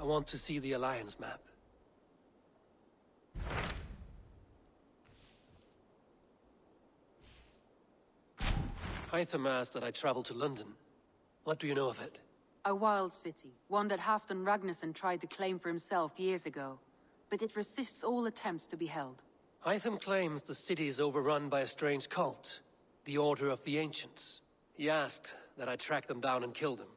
want to see the Alliance map. Hytham asked that I travel to London. What do you know of it? A wild city, one that Halfdan Ragnarsson tried to claim for himself years ago. But it resists all attempts to be held. Hytham claims the city is overrun by a strange cult, the Order of the Ancients. He asked that I track them down and kill them.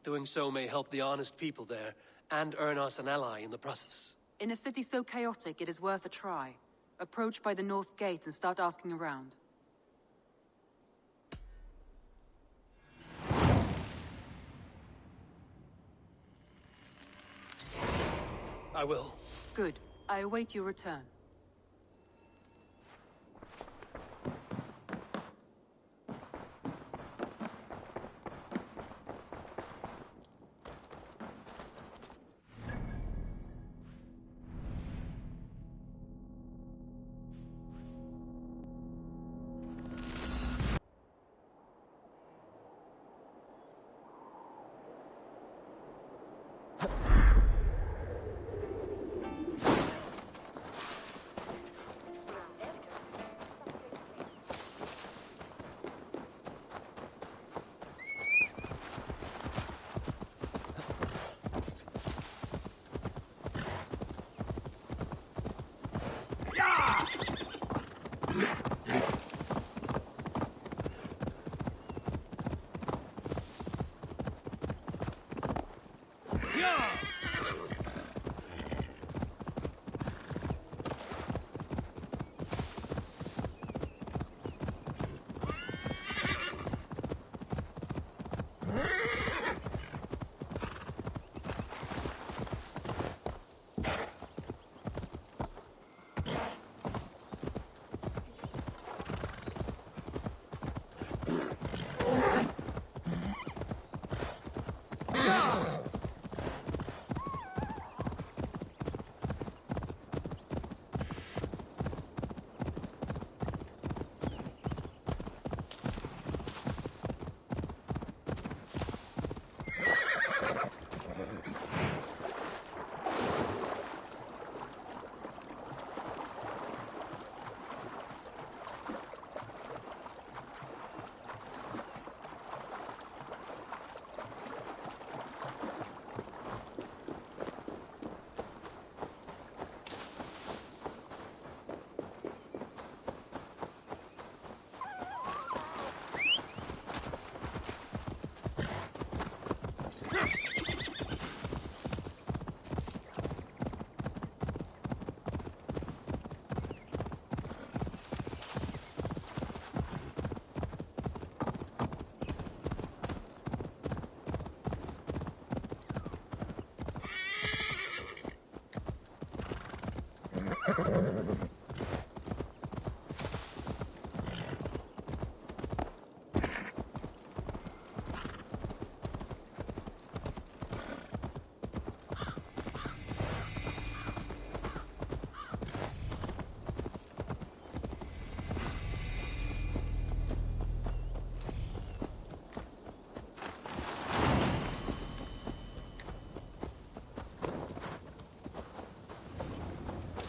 Doing so may help the honest people there, and earn us an ally in the process. In a city so chaotic, it is worth a try. Approach by the North Gate and start asking around. I will. Good. I await your return.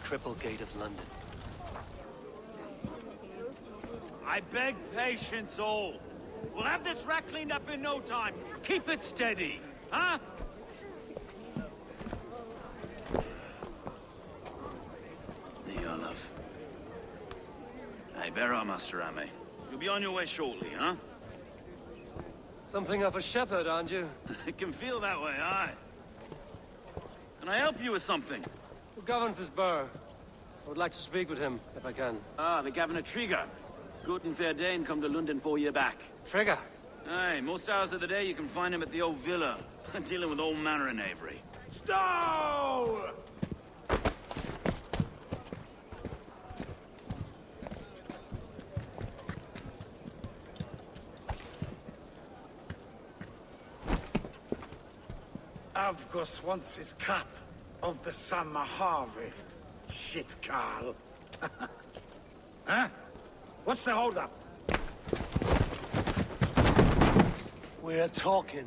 Triple Gate of London. I beg patience, all. We'll have this wreck cleaned up in no time. Keep it steady, huh? There you are, love. Hey, bear up, Master Ame. You'll be on your way shortly, huh? Something of a shepherd, aren't you? It can feel that way, aye. Can I help you with something? Who governs this burgh? I would like to speak with him, if I can. Ah, the Governor Trigger. Good and fair Dane come to London 4 years back. Trigger? Aye, most hours of the day you can find him at the old villa, dealing with all manner in Avery. Stow! Avgos wants his cut of the summer harvest. Shit, Carl. Huh? What's the holdup? We're talking.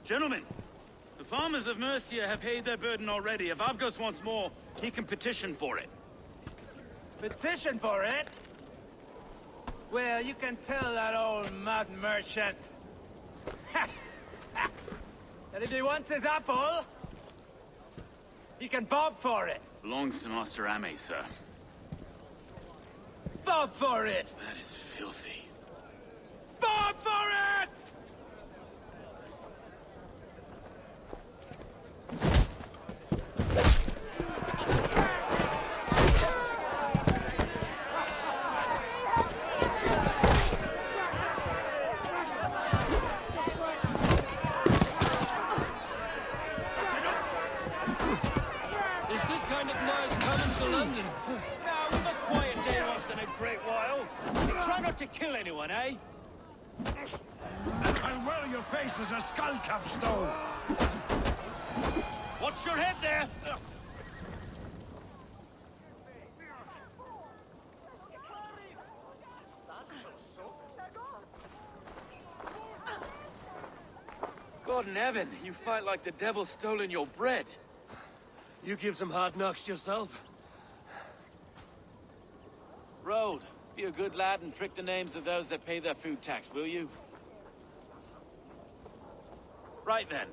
Gentlemen, the farmers of Mercia have paid their burden already. If Avgos wants more, he can petition for it. Petition for it? Well, you can tell that old mud merchant. And if he wants his apple, he can bob for it. Belongs to Master Ame, sir. Bob for it! That is filthy. Bob for it! Is this kind of noise coming to London? Now, we've a quiet day once in a great while. Try not to kill anyone, eh? And well, your face is a skull cap stone. Watch your head there! God in heaven, you fight like the devil's stolen your bread. You give some hard knocks yourself. Road, be a good lad and prick the names of those that pay their food tax, will you? Right then.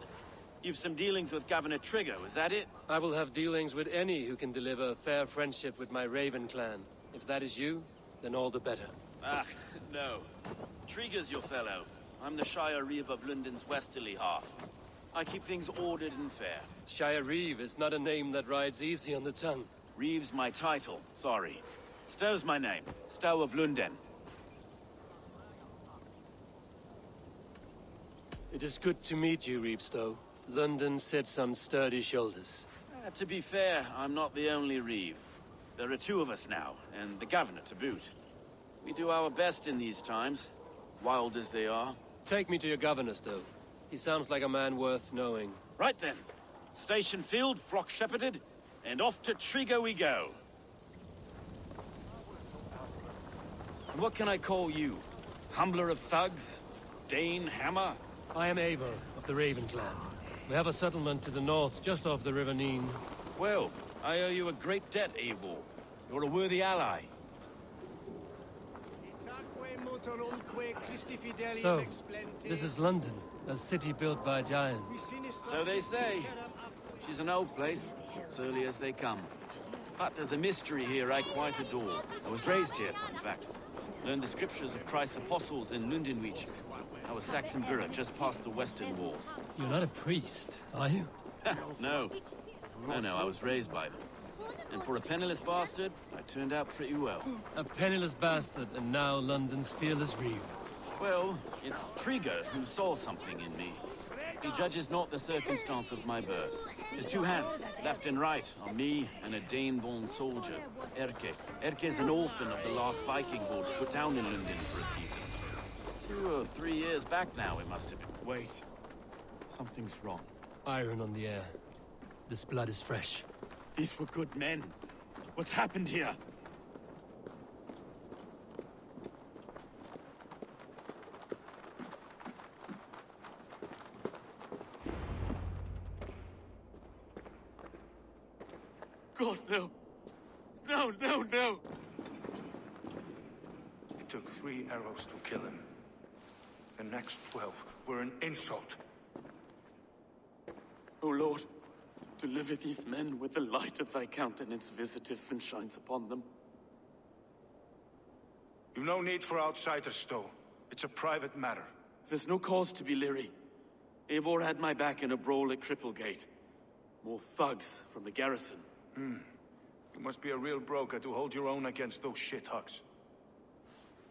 You've some dealings with Governor Trigger, was that it? I will have dealings with any who can deliver a fair friendship with my Raven clan. If that is you, then all the better. Ah, no. Trigger's your fellow. I'm the Shire Reeve of Lunden's westerly half. I keep things ordered and fair. Shire Reeve is not a name that rides easy on the tongue. Reeve's my title, sorry. Stow's my name. Stow of Lunden. It is good to meet you, Reevestow. London sits on sturdy shoulders. To be fair, I'm not the only Reeve. There are two of us now, and the governor to boot. We do our best in these times, wild as they are. Take me to your governor, Stow. He sounds like a man worth knowing. Right then. Station filled, flock shepherded, and off to Trigger we go. And what can I call you? Humbler of thugs? Dane Hammer? I am Eivor of the Raven clan. We have a settlement to the north, just off the River Neen. Well, I owe you a great debt, Eivor. You're a worthy ally. So, this is London, a city built by giants. So they say. She's an old place, surly as they come. But there's a mystery here I quite adore. I was raised here, in fact. Learned the scriptures of Christ's apostles in Lundenwich. I was Saxon Borough, just past the western walls. You're not a priest, are you? No. No, I was raised by them. And for a penniless bastard, I turned out pretty well. A penniless bastard, and now London's fearless Reeve. Well, it's Trigger who saw something in me. He judges not the circumstance of my birth. His two hands, left and right, on me and a Dane-born soldier, Erke. Erke's an orphan of the last Viking horde put down in Lunden for a season. 2 or 3 years back now, it must have been. Wait. Something's wrong. Iron on the air. This blood is fresh. These were good men. What's happened here? God, no. No, no, no! It took 3 arrows to kill him. The next 12 were an insult. O Lord, deliver these men with the light of thy countenance visiteth and shines upon them. You've no need for outsiders, Stow. It's a private matter. There's no cause to be leery. Eivor had my back in a brawl at Cripplegate. More thugs from the garrison. You must be a real broker to hold your own against those shithugs.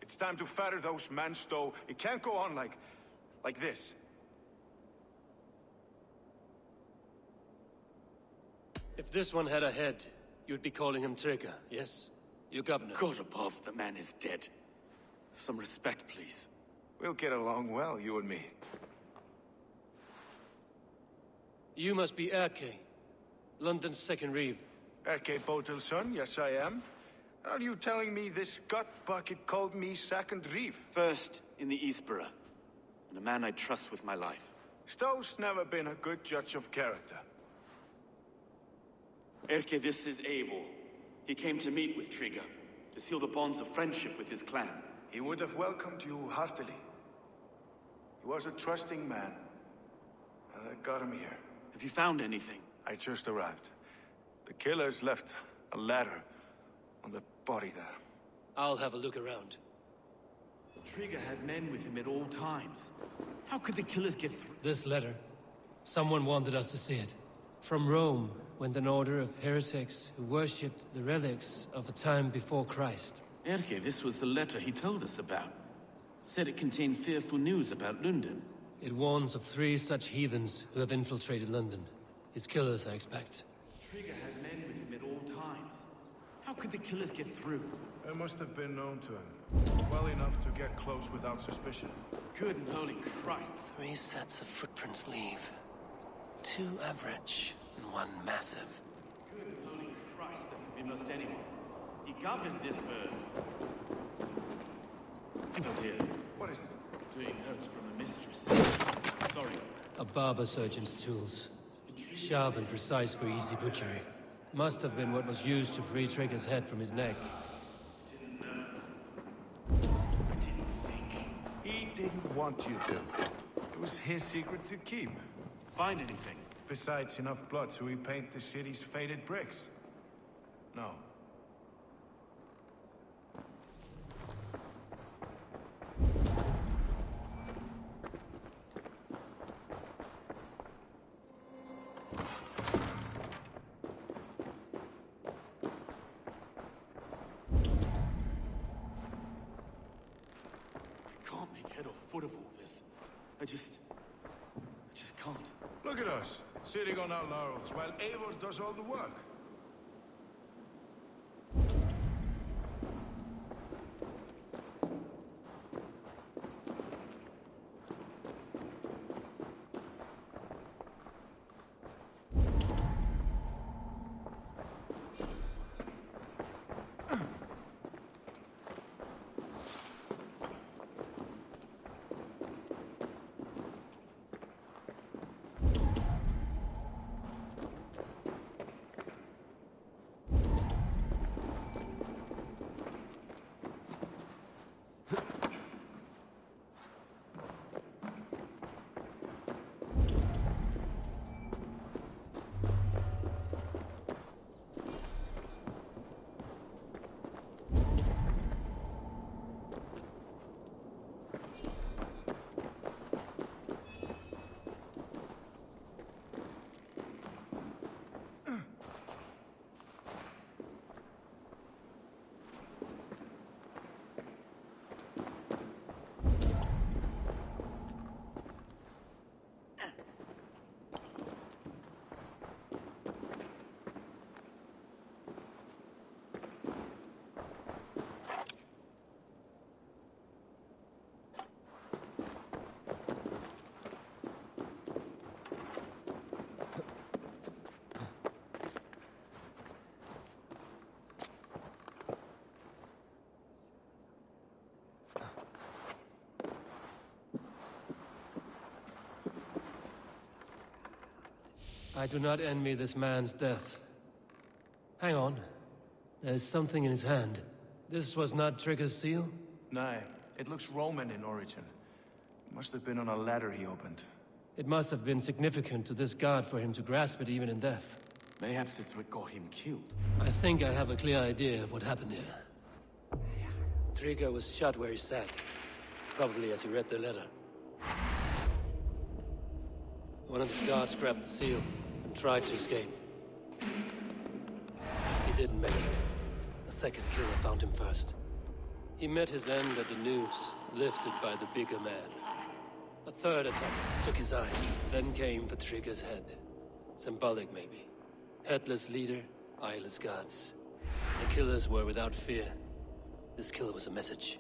It's time to fatter those men, Stow. It can't go on like this. If this one had a head, you'd be calling him Trigger, yes? Your governor. God above, the man is dead. Some respect, please. We'll get along well, you and me. You must be Erke, London's second Reeve. Erke Botel's son, yes I am. Are you telling me this gut bucket called me second Reeve? First in the Eastborough, and a man I trust with my life. Stowe's never been a good judge of character. Erke, this is Eivor. He came to meet with Trigger, to seal the bonds of friendship with his clan. He would have welcomed you heartily. He was a trusting man. And I got him here. Have you found anything? I just arrived. The killers left a ladder on the body there. I'll have a look around. Trigger had men with him at all times. How could the killers get through? This letter. Someone wanted us to see it. From Rome went an order of heretics who worshipped the relics of a time before Christ. Erke, this was the letter he told us about. Said it contained fearful news about Lunden. It warns of 3 such heathens who have infiltrated London. His killers, I expect. Trigger had men with him at all times. How could the killers get through? They must have been known to him. Well enough to get close without suspicion. Good and holy Christ. 3 sets of footprints leave. 2 average, and 1 massive. Good and holy Christ, that could be most anyone. He governed this bird. Oh dear. What is it? Doing notes from a mistress. Sorry. A barber surgeon's tools. Sharp and precise for easy butchery. Must have been what was used to free Trigger's head from his neck. He didn't want you to. It was his secret to keep. Find anything? Besides enough blood so he paint the city's faded bricks. No. Foot of all this. I just can't. Look at us, sitting on our laurels, while Eivor does all the work. I do not envy this man's death. Hang on. There's something in his hand. This was not Trigger's seal? No, it looks Roman in origin. Must have been on a ladder he opened. It must have been significant to this god for him to grasp it even in death. Mayhaps it's what got him killed. I think I have a clear idea of what happened here. Trigger was shot where he sat. Probably as he read the letter. One of his guards grabbed the seal and tried to escape. He didn't make it. A second killer found him first. He met his end at the noose, lifted by the bigger man. A third attack took his eyes, then came for Trigger's head. Symbolic, maybe. Headless leader, eyeless guards. The killers were without fear. This killer was a message.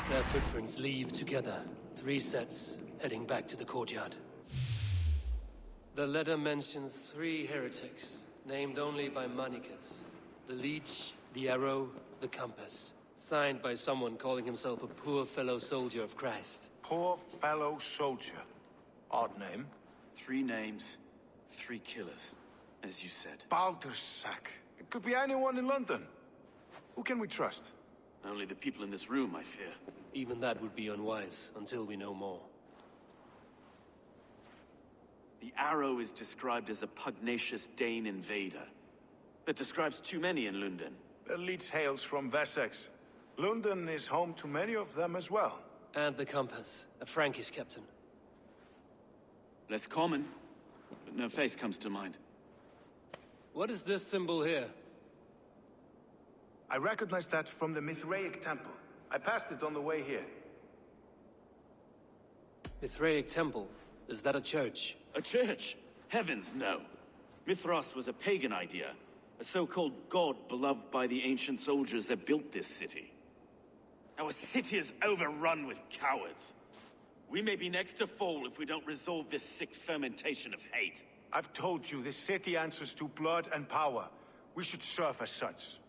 Their footprints leave together. 3 sets, heading back to the courtyard. The letter mentions 3 heretics, named only by Manicus. The Leech, the Arrow, the Compass. Signed by someone calling himself a poor fellow soldier of Christ. Poor fellow soldier. Odd name. 3 names, 3 killers, as you said. Baldersack. It could be anyone in London. Who can we trust? Only the people in this room, I fear. Even that would be unwise, until we know more. The Arrow is described as a pugnacious Dane invader. That describes too many in Lunden. The leech hails from Wessex. Lunden is home to many of them as well. And the Compass, a Frankish captain. Less common, but no face comes to mind. What is this symbol here? I recognize that from the Mithraic temple. I passed it on the way here. Mithraic temple? Is that a church? A church? Heavens, no. Mithras was a pagan idea. A so-called god beloved by the ancient soldiers that built this city. Our city is overrun with cowards. We may be next to fall if we don't resolve this sick fermentation of hate. I've told you, this city answers to blood and power. We should serve as such.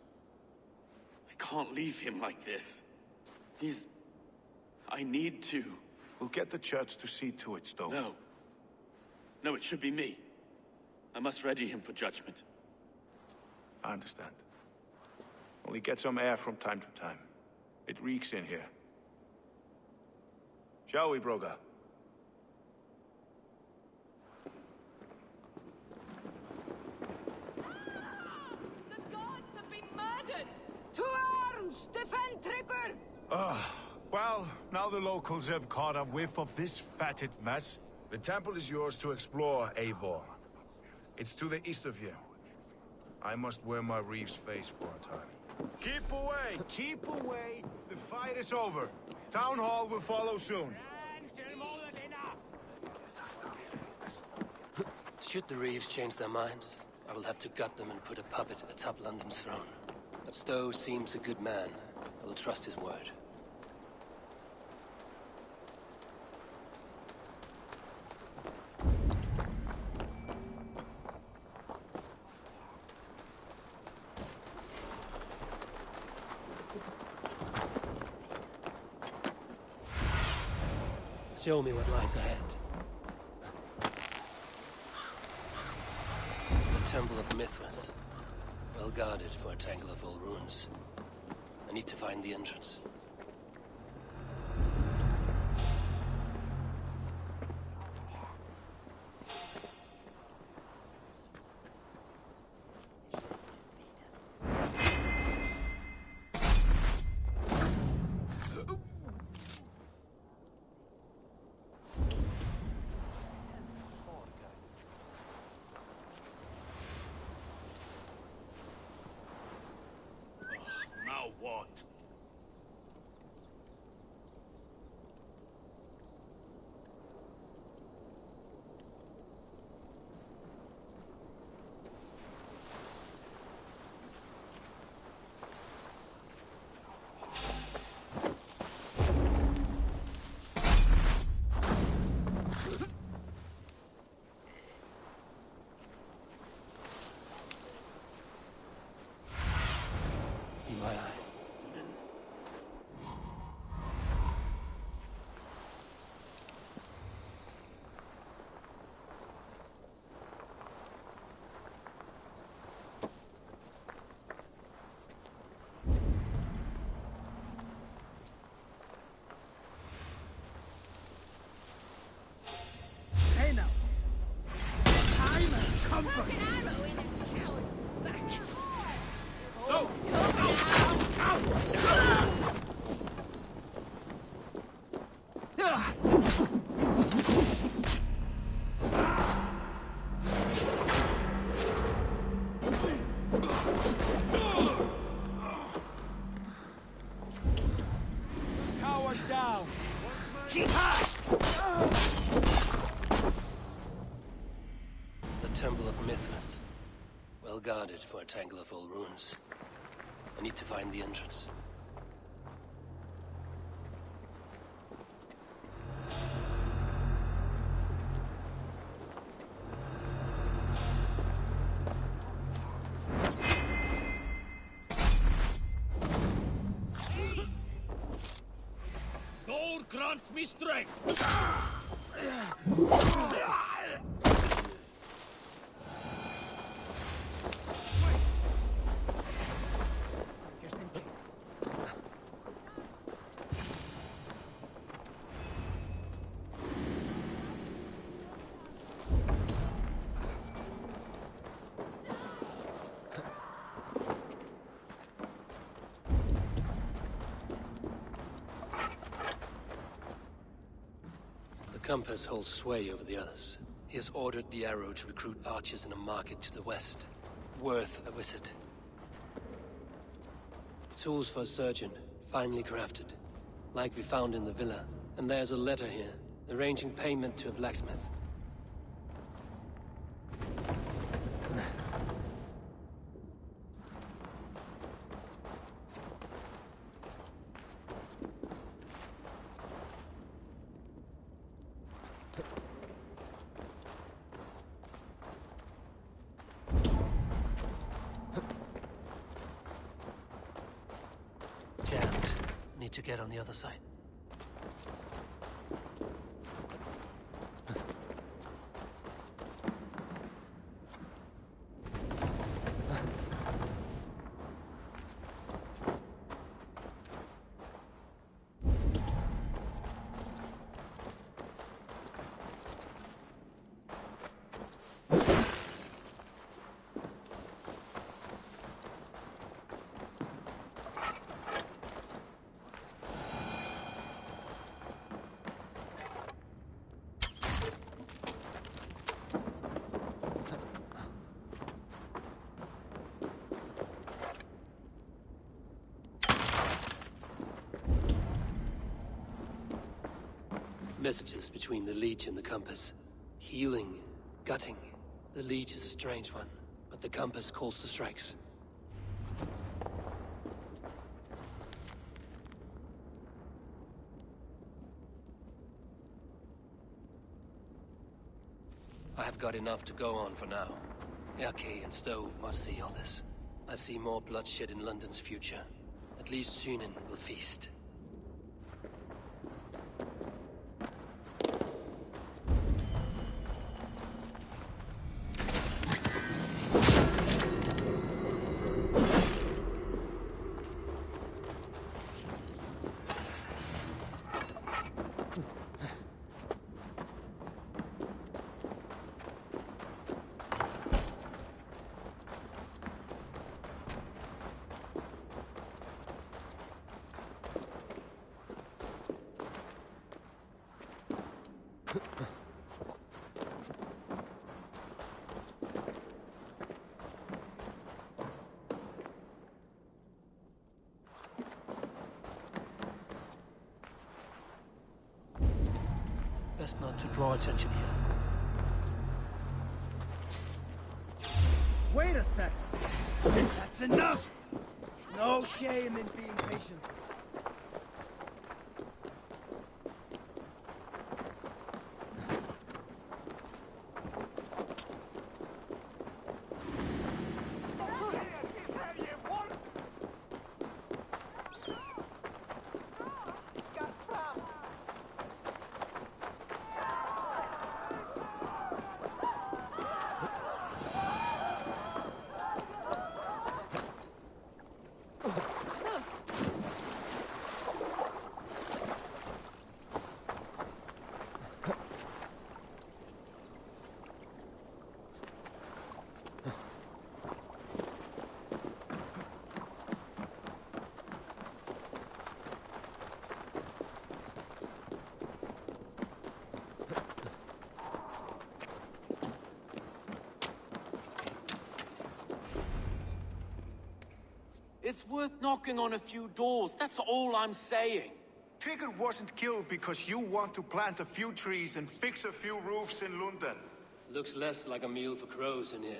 I can't leave him like this. I need to. We'll get the church to see to it, Stowe. No. No, it should be me. I must ready him for judgment. I understand. Only get some air from time to time. It reeks in here. Shall we, Broga? The gods have been murdered! To arms! Defend Trigger! Well, now the locals have caught a whiff of this fatted mess. The temple is yours to explore, Eivor. It's to the east of here. I must wear my Reeve's face for a time. Keep away! Keep away! The fight is over. Town Hall will follow soon. Should the Reeves change their minds, I will have to gut them and put a puppet atop London's throne. But Stowe seems a good man. I will trust his word. Show me what lies ahead. The Temple of Mithras. Well guarded for a tangle of old ruins. I need to find the entrance. Now what? In my eye. Hey now! Time has come for you! Coward down! The Temple of Mithras. Well guarded for a tangle of old ruins. I need to find the entrance. Lord grant me strength! Compass holds sway over the others. He has ordered the Arrow to recruit archers in a market to the west. Worth a visit. Tools for a surgeon, finely crafted. Like we found in the villa. And there's a letter here, arranging payment to a blacksmith. Jammed. Need to get on the other side. Messages between the Leech and the Compass. Healing, gutting. The Leech is a strange one, but the Compass calls the strikes. I have got enough to go on for now. Erke and Stowe must see all this. I see more bloodshed in London's future. At least Synen will feast. Best not to draw attention here. Wait a sec! That's enough! No shame in being patient. It's worth knocking on a few doors, that's all I'm saying. Trigger wasn't killed because you want to plant a few trees and fix a few roofs in Lunden. Looks less like a meal for crows in here.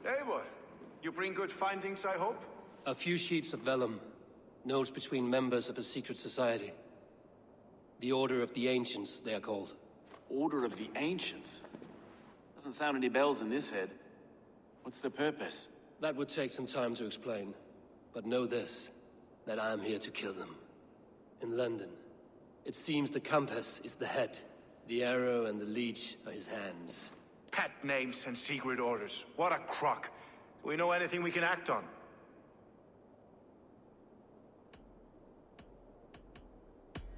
Eivor, you bring good findings, I hope? A few sheets of vellum. Notes between members of a secret society. The Order of the Ancients, they are called. Order of the Ancients? Doesn't sound any bells in this head. What's the purpose? That would take some time to explain. But know this, that I am here to kill them. In London, it seems the Compass is the head. The Arrow and the Leech are his hands. Pet names and secret orders. What a crock. Do we know anything we can act on?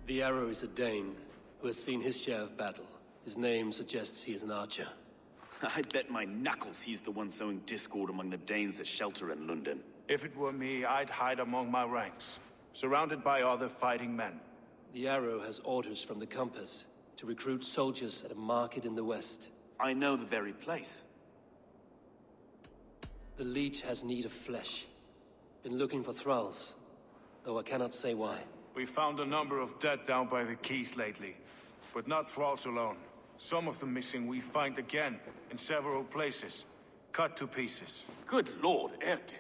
The Arrow is a Dane, who has seen his share of battle. His name suggests he is an archer. I bet my knuckles he's the one sowing discord among the Danes that shelter in Lunden. If it were me, I'd hide among my ranks, surrounded by other fighting men. The Arrow has orders from the Compass. to recruit soldiers at a market in the west. I know the very place. The Leech has need of flesh. Been looking for thralls, though I cannot say why. We found a number of dead down by the quays lately, but not thralls alone. Some of the missing we find again in several places, cut to pieces. Good lord, Erke.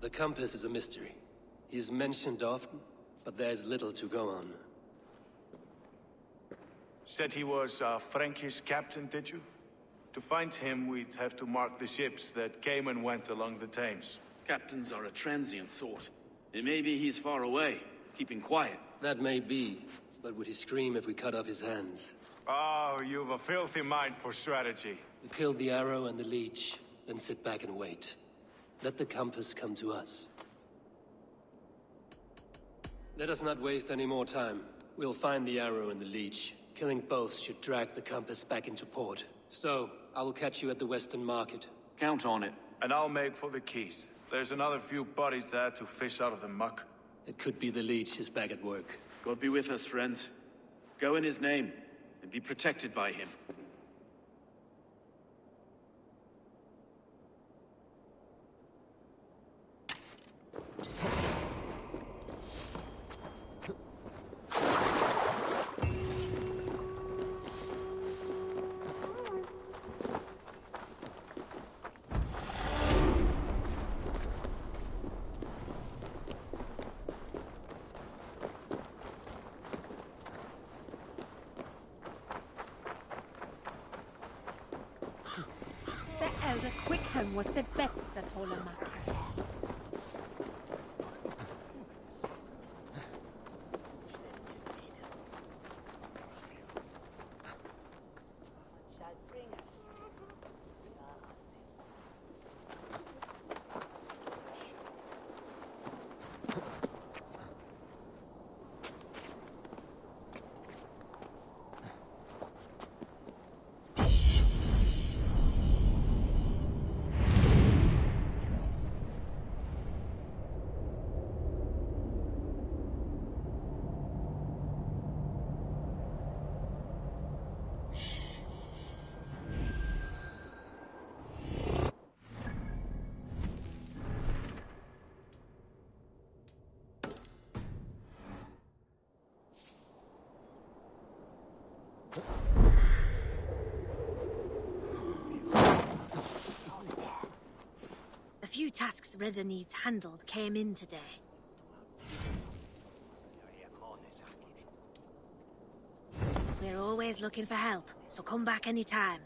The compass is a mystery. He is mentioned often, but there's little to go on. Said he was a Frankish captain, did you? To find him, we'd have to mark the ships that came and went along the Thames. Captains are a transient sort. It may be he's far away, keeping quiet. That may be, but would he scream if we cut off his hands? Oh, you've a filthy mind for strategy. We kill the arrow and the leech, then sit back and wait. Let the compass come to us. Let us not waste any more time. We'll find the arrow and the leech. Killing both should drag the compass back into port. So, I will catch you at the Western Market. Count on it. And I'll make for the quays. There's another few bodies there to fish out of the muck. It could be the leech is back at work. God be with us, friends. Go in his name, and be protected by him. The Quickham was the best at Holomak. A few tasks Redder needs handled came in today. We're always looking for help, so come back anytime.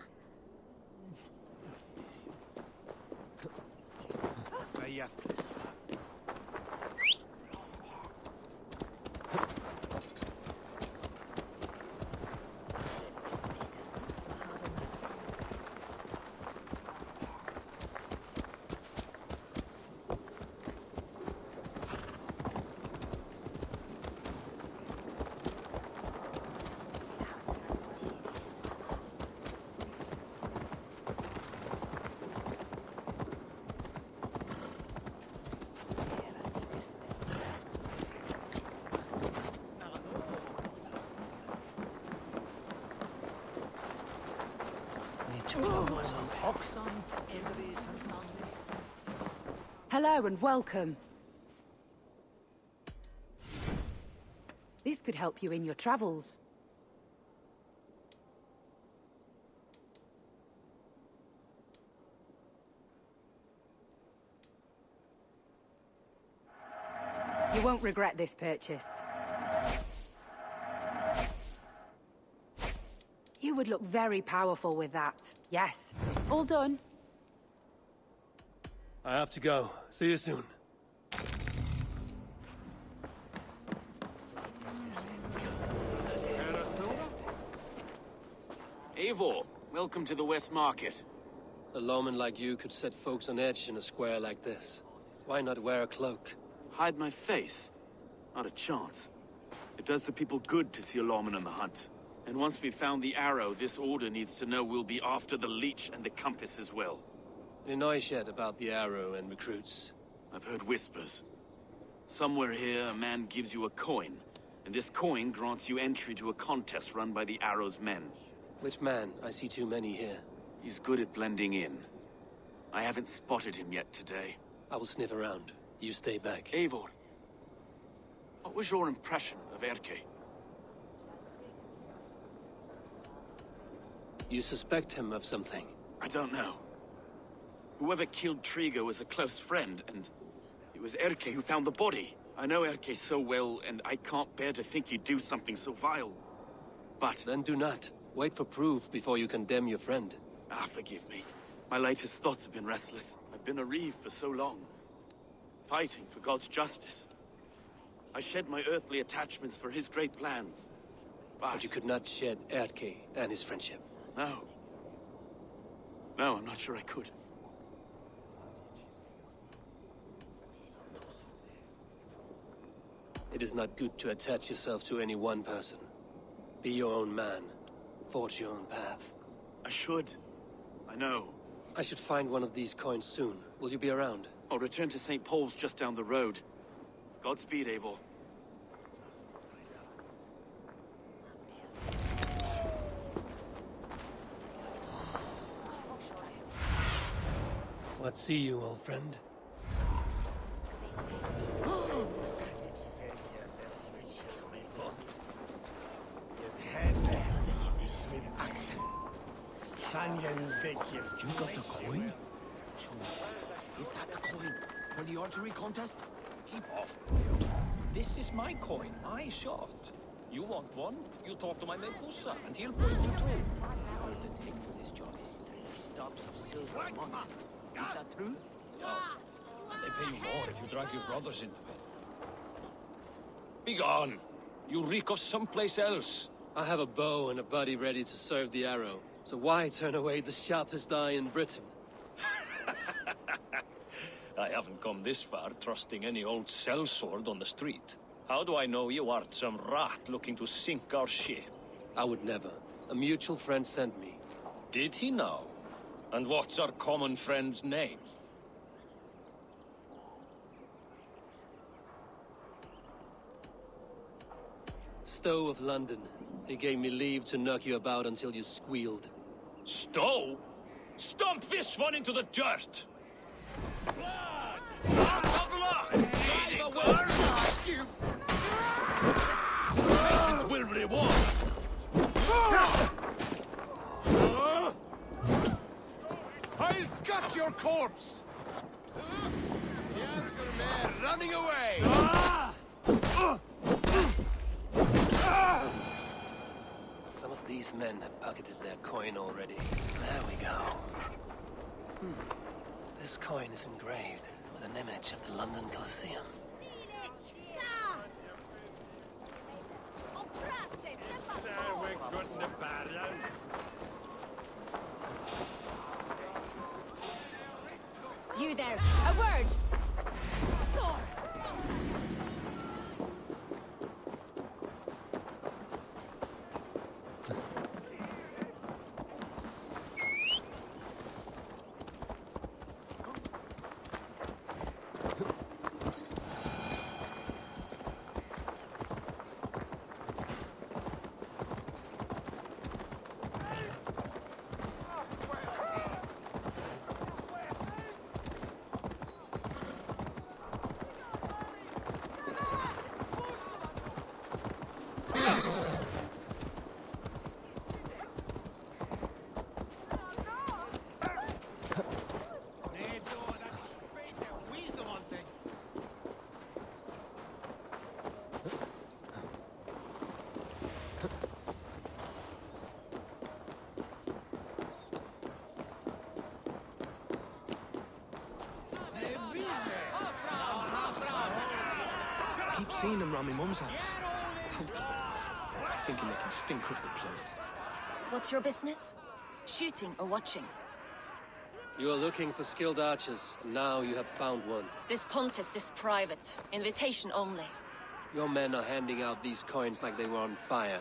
Hello and welcome. This could help you in your travels. You won't regret this purchase. You would look very powerful with that. Yes. All done. I have to go. See you soon. Eivor, welcome to the West Market. A lawman like you could set folks on edge in a square like this. Why not wear a cloak? Hide my face? Not a chance. It does the people good to see a lawman on the hunt. And once we've found the arrow, this order needs to know we'll be after the leech and the compass as well. Any noise yet about the arrow and recruits? I've heard whispers. Somewhere here, a man gives you a coin, And this coin grants you entry to a contest run by the Arrow's men. Which man? I see too many here. He's good at blending in. I haven't spotted him yet today. I will sniff around. You stay back. Eivor, what was your impression of Erke? You suspect him of something? I don't know. Whoever killed Trigo was a close friend, and it was Erke who found the body. I know Erke so well, and I can't bear to think he'd do something so vile. But... Then do not. Wait for proof before you condemn your friend. Ah, forgive me. My latest thoughts have been restless. I've been a reeve for so long. Fighting for God's justice. I shed my earthly attachments for his great plans. But you could not shed Erke and his friendship. No. No, I'm not sure I could. It is not good to attach yourself to any one person. Be your own man. Forge your own path. I should. I know. I should find one of these coins soon. Will you be around? I'll return to St. Paul's just down the road. Godspeed, Eivor. What see you, old friend? You got the coin? Is that the coin for the archery contest? Keep off. This is my coin, my shot. You want one? You talk to my mate Hussa, and he'll put you through. The take for this job is 3 stops of silver a month. Is that true? Yeah. And they pay you more if you drag your brothers into it. Be gone! You reek of someplace else. I have a bow and a buddy ready to serve the arrow. So why turn away the sharpest eye in Britain? I haven't come this far trusting any old sellsword on the street. How do I know you aren't some rat looking to sink our ship? I would never. A mutual friend sent me. Did he now? And what's our common friend's name? Stowe of London. He gave me leave to knock you about until you squealed. Stowe? Stomp this one into the dirt! Patience will reward us! I'll gut your corpse! Running away! Some of these men have pocketed their coin already. There we go. This coin is engraved with an image of the London Colosseum. You there, a word! I keep seeing them round my mum's house. Thinking they can stink up the place. What's your business? Shooting or watching? You are looking for skilled archers, and now you have found one. This contest is private. Invitation only. Your men are handing out these coins like they were on fire.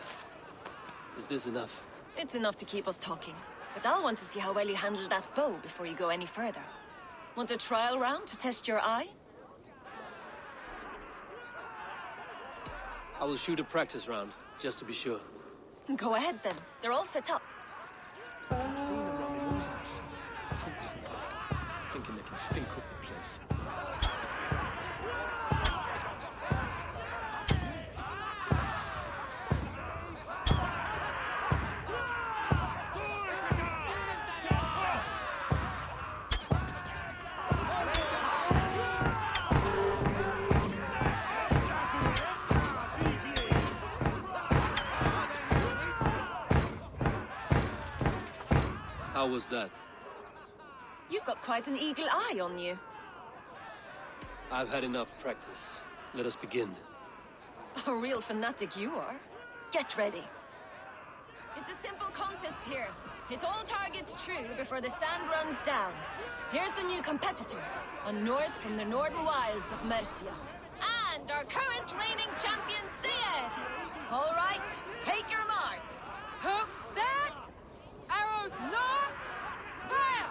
Is this enough? It's enough to keep us talking. But I'll want to see how well you handle that bow before you go any further. Want a trial round to test your eye? I will shoot a practice round, just to be sure. Go ahead then. They're all set up. Thinking they can stink up the place. How was that? You've got quite an eagle eye on you. I've had enough practice. Let us begin. A real fanatic you are. Get ready. It's a simple contest here. Hit all targets true before the sand runs down. Here's a new competitor, a Norse from the northern wilds of Mercia. And our current reigning champion, Sia. All right, take your mark. Hook set! Arrows north! Fire!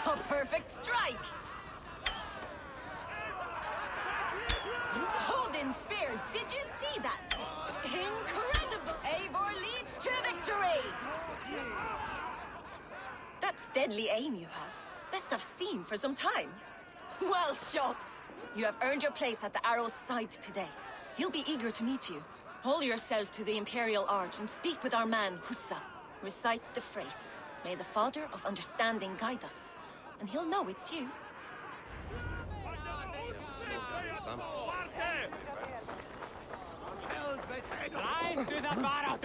A perfect strike! Odin spear, did you see that? Incredible! Eivor leads to victory! That's deadly aim you have. Best I've seen for some time. Well shot! You have earned your place at the Arrow's side today. He'll be eager to meet you. Hold yourself to the Imperial Arch and speak with our man, Hussa. Recite the phrase. May the Father of Understanding guide us. And he'll know it's you. Rein to the battle!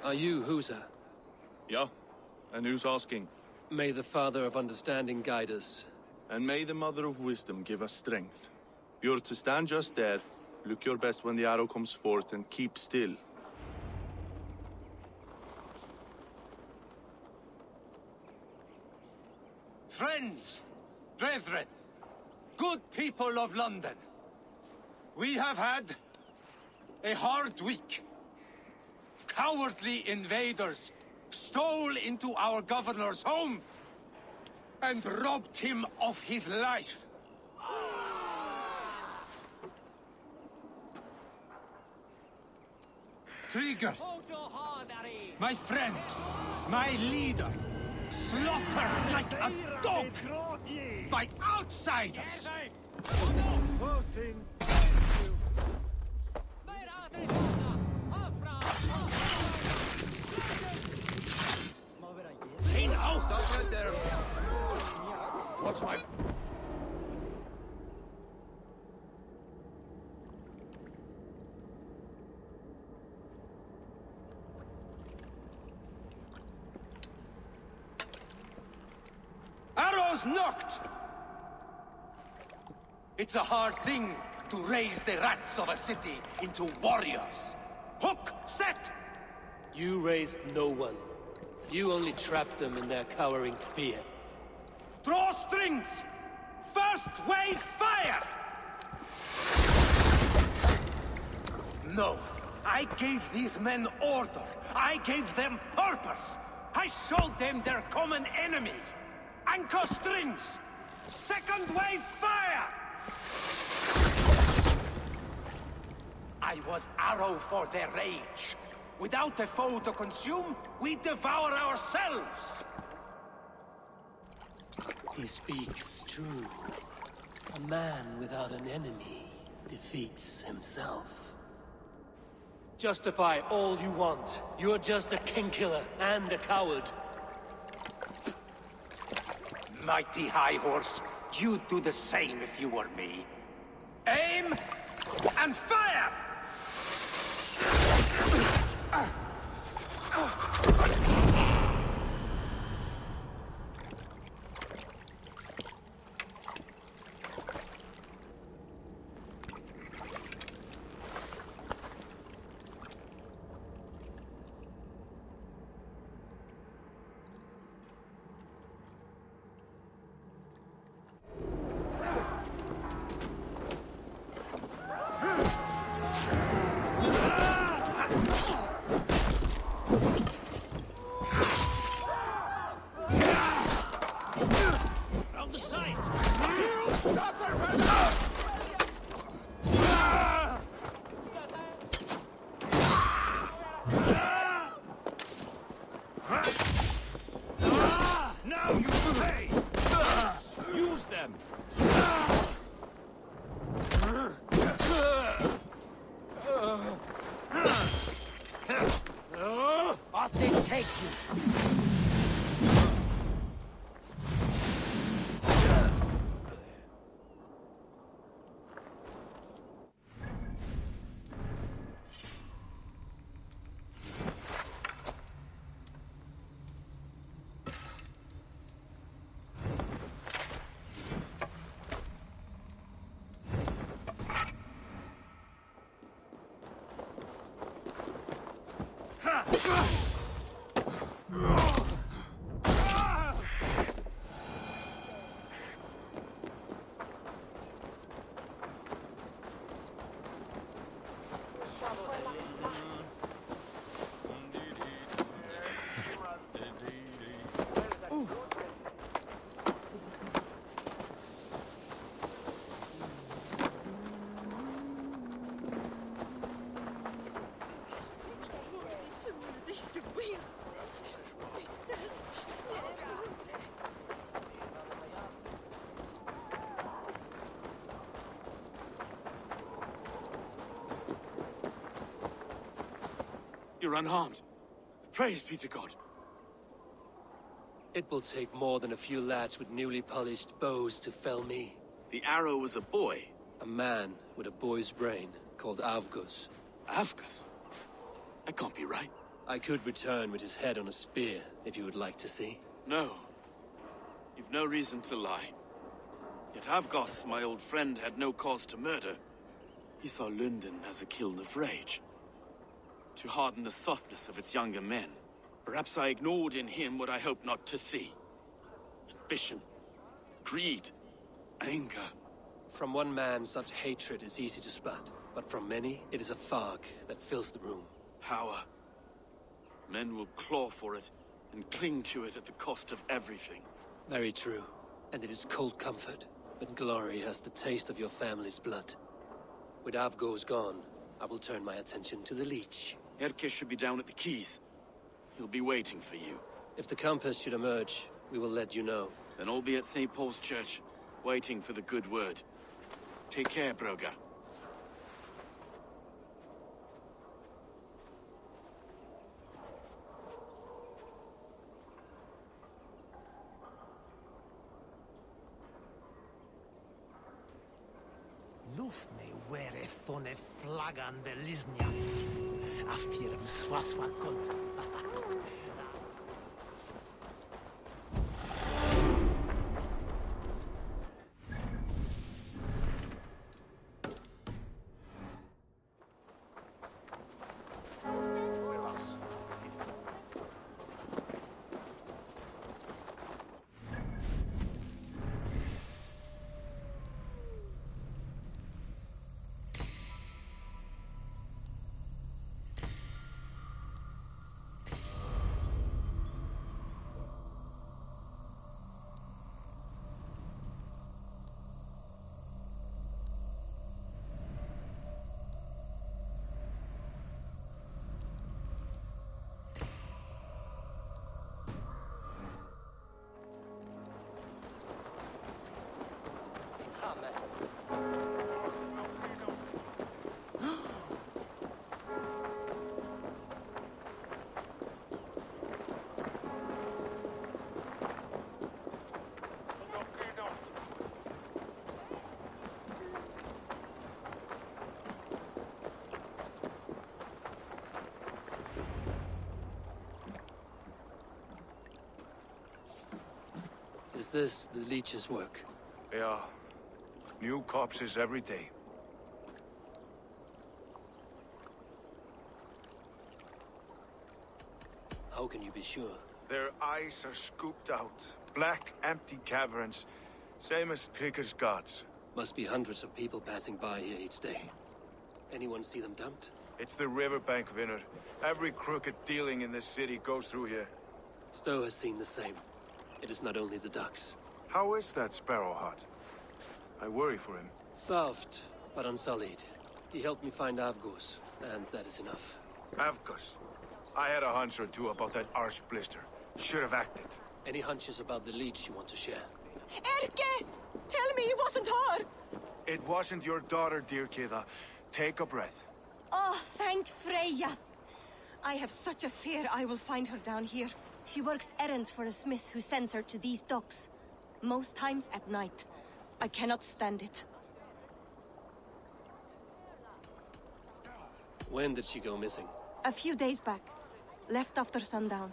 Are you Husa? Yeah, and who's asking? May the Father of Understanding guide us. And may the Mother of Wisdom give us strength. You're to stand just there, look your best when the arrow comes forth, and keep still. Friends, brethren, good people of London, we have had a hard week. Cowardly invaders stole into our governor's home and robbed him of his life. Trigger, my friend, my leader, slaughtered like a dog by outsiders. Hey now! Stop right there! What's my... Arrows knocked! It's a hard thing to raise the rats of a city into warriors. Hook, set! You raised no one. You only trapped them in their cowering fear. Draw strings! First wave fire! No, I gave these men order. I gave them purpose. I showed them their common enemy. Anchor strings! Second wave fire! I was arrow for their rage. Without a foe to consume, we devour ourselves! He speaks true. A man without an enemy defeats himself. Justify all you want. You're just a king-killer and a coward. Mighty High Horse, you'd do the same if you were me. Aim and fire! Round the side! You suffer for that! Now you pay! Use them! Off they take you! You're unharmed. Praise be to God. It will take more than a few lads with newly polished bows to fell me. The arrow was a boy. A man with a boy's brain, called Avgus. Avgus? That can't be right. I could return with his head on a spear, if you would like to see. No. You've no reason to lie. Yet Avgos, my old friend, had no cause to murder. He saw Lunden as a kiln of rage. To harden the softness of its younger men. Perhaps I ignored in him what I hoped not to see. Ambition, greed, anger. From one man, such hatred is easy to spot, but from many, it is a fog that fills the room. Power. Men will claw for it and cling to it at the cost of everything. Very true. And it is cold comfort when glory has the taste of your family's blood. With Avgos gone, I will turn my attention to the Leech. Erke should be down at the quays. He'll be waiting for you. If the Compass should emerge, we will let you know. Then I'll be at St. Paul's Church, waiting for the good word. Take care, Broga. Lufne wereth on e flagan de Lisnia. Affirm swaswa kult. Is this the Leech's work? Yeah. New corpses every day. How can you be sure? Their eyes are scooped out. Black, empty caverns. Same as Trigger's gods. Must be hundreds of people passing by here each day. Anyone see them dumped? It's the riverbank, Vinner. Every crooked dealing in this city goes through here. Stowe has seen the same. It is not only the ducks. How is that Sparrow Hut? I worry for him. Soft, but unsullied. He helped me find Avgos, and that is enough. Avgos. I had a hunch or two about that arse blister. Should have acted. Any hunches about the leech you want to share? Erke! Tell me it wasn't her! It wasn't your daughter, dear Kida. Take a breath. Oh, thank Freya. I have such a fear I will find her down here. She works errands for a smith who sends her to these docks. Most times at night. I cannot stand it. When did she go missing? A few days back. Left after sundown.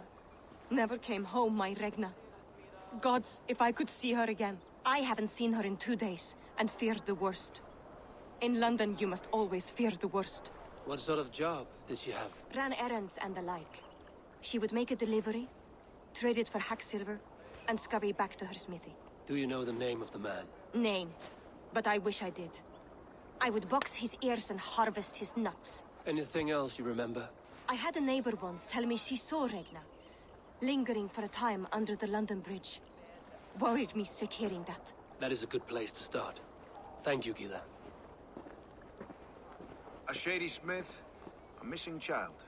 Never came home, my Regna. Gods, if I could see her again. I haven't seen her in 2 days, and feared the worst. In London, you must always fear the worst. What sort of job did she have? Ran errands and the like. She would make a delivery, trade it for hack silver, and scurry back to her smithy. Do you know the name of the man? Name. But I wish I did. I would box his ears and harvest his nuts. Anything else you remember? I had a neighbor once tell me she saw Regna, lingering for a time under the London Bridge. Worried me sick hearing that. That is a good place to start. Thank you, Gila. A shady smith, a missing child.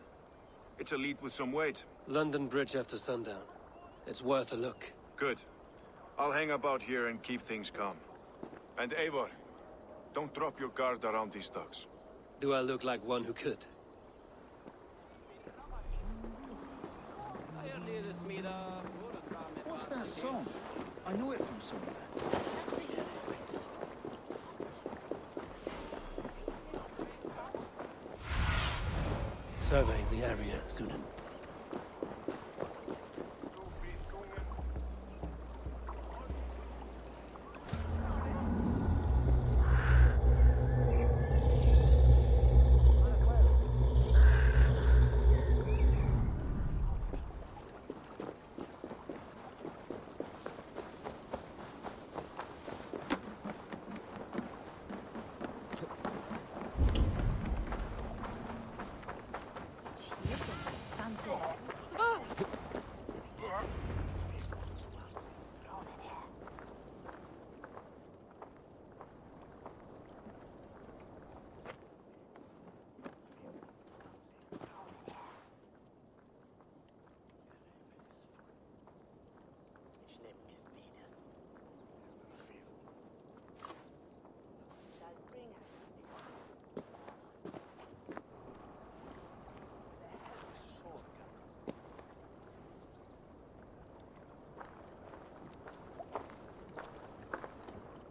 It's a lead with some weight. London Bridge after sundown. It's worth a look. Good. I'll hang about here and keep things calm. And Eivor, don't drop your guard around these ducks. Do I look like one who could? What's that song? I know it from somewhere. Surveying the area, Lunden.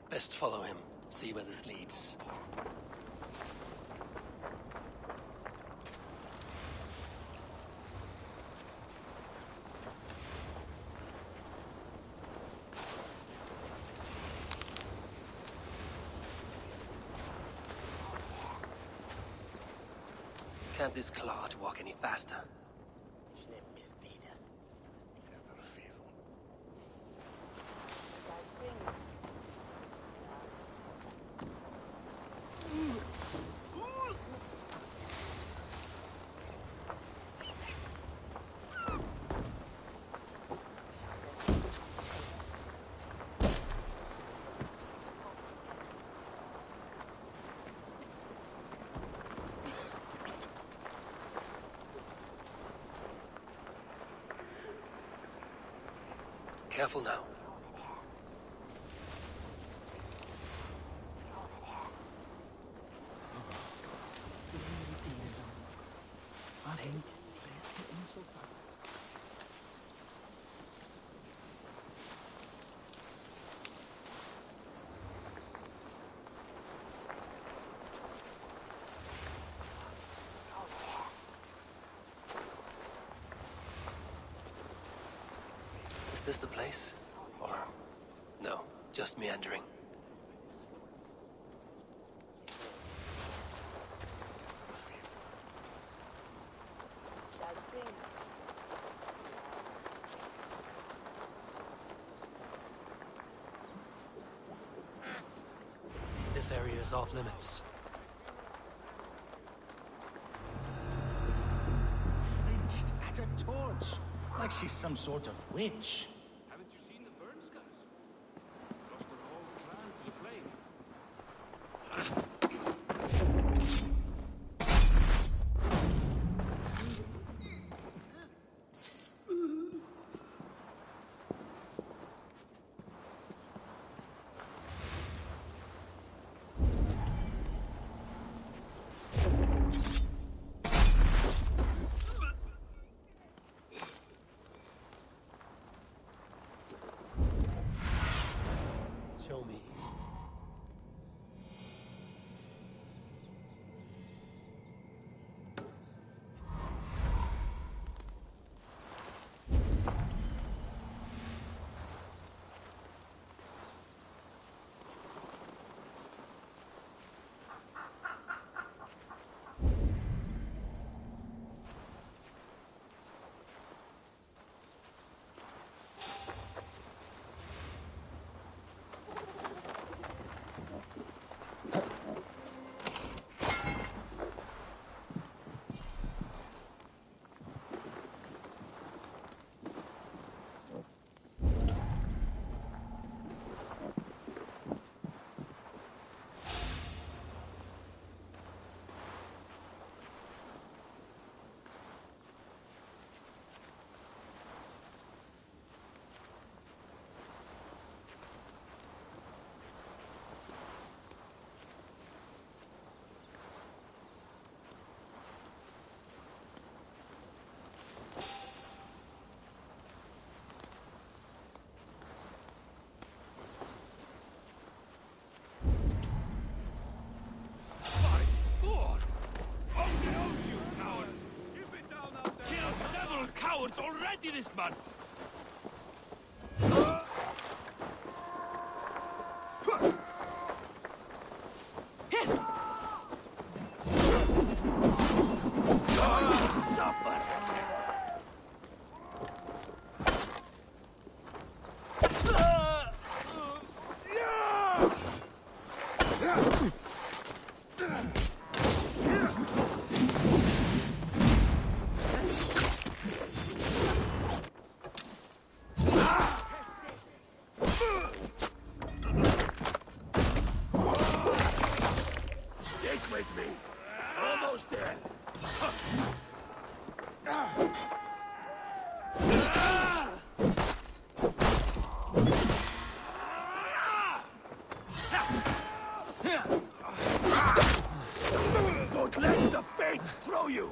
Best follow him, see where this leads. Can't this clod walk any faster? Careful now. Is this the place? Or... no, just meandering. This area is off limits. At a torch, like she's some sort of witch. Haven't you seen the It's already this man! Stick with me. Almost there. Don't let the fates throw you.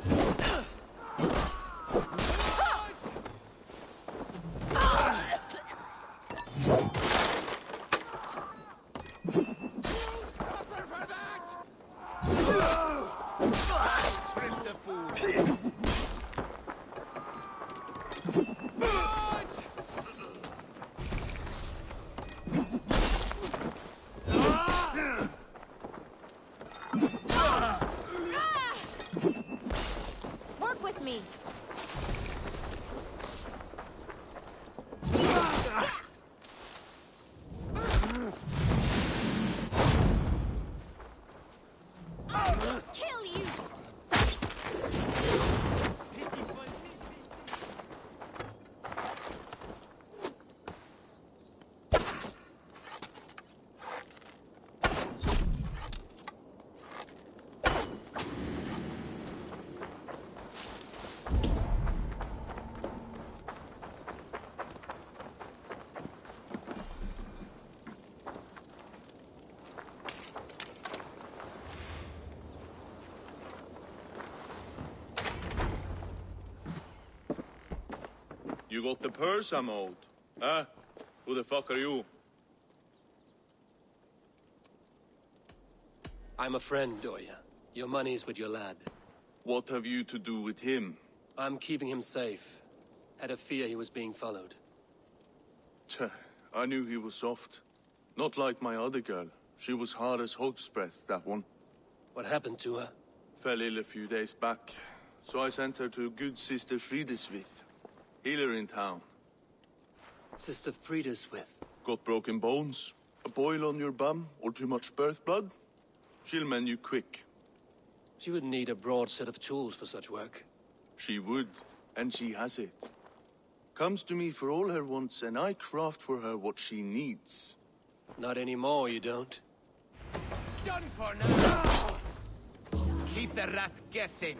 Work with me. I will kill you. You got the purse I'm owed? Huh? Who the fuck are you? I'm a friend, Doya. Your money's with your lad. What have you to do with him? I'm keeping him safe. Had a fear he was being followed. Tch, I knew he was soft. Not like my other girl. She was hard as hog's breath, that one. What happened to her? Fell ill a few days back. So I sent her to good Sister Frideswith. Healer in town. Sister Frideswith. Got broken bones, a boil on your bum, or too much birth blood? She'll mend you quick. She would need a broad set of tools for such work. She would, and she has it. Comes to me for all her wants, and I craft for her what she needs. Not anymore, you don't. Done for now. Keep the rat guessing.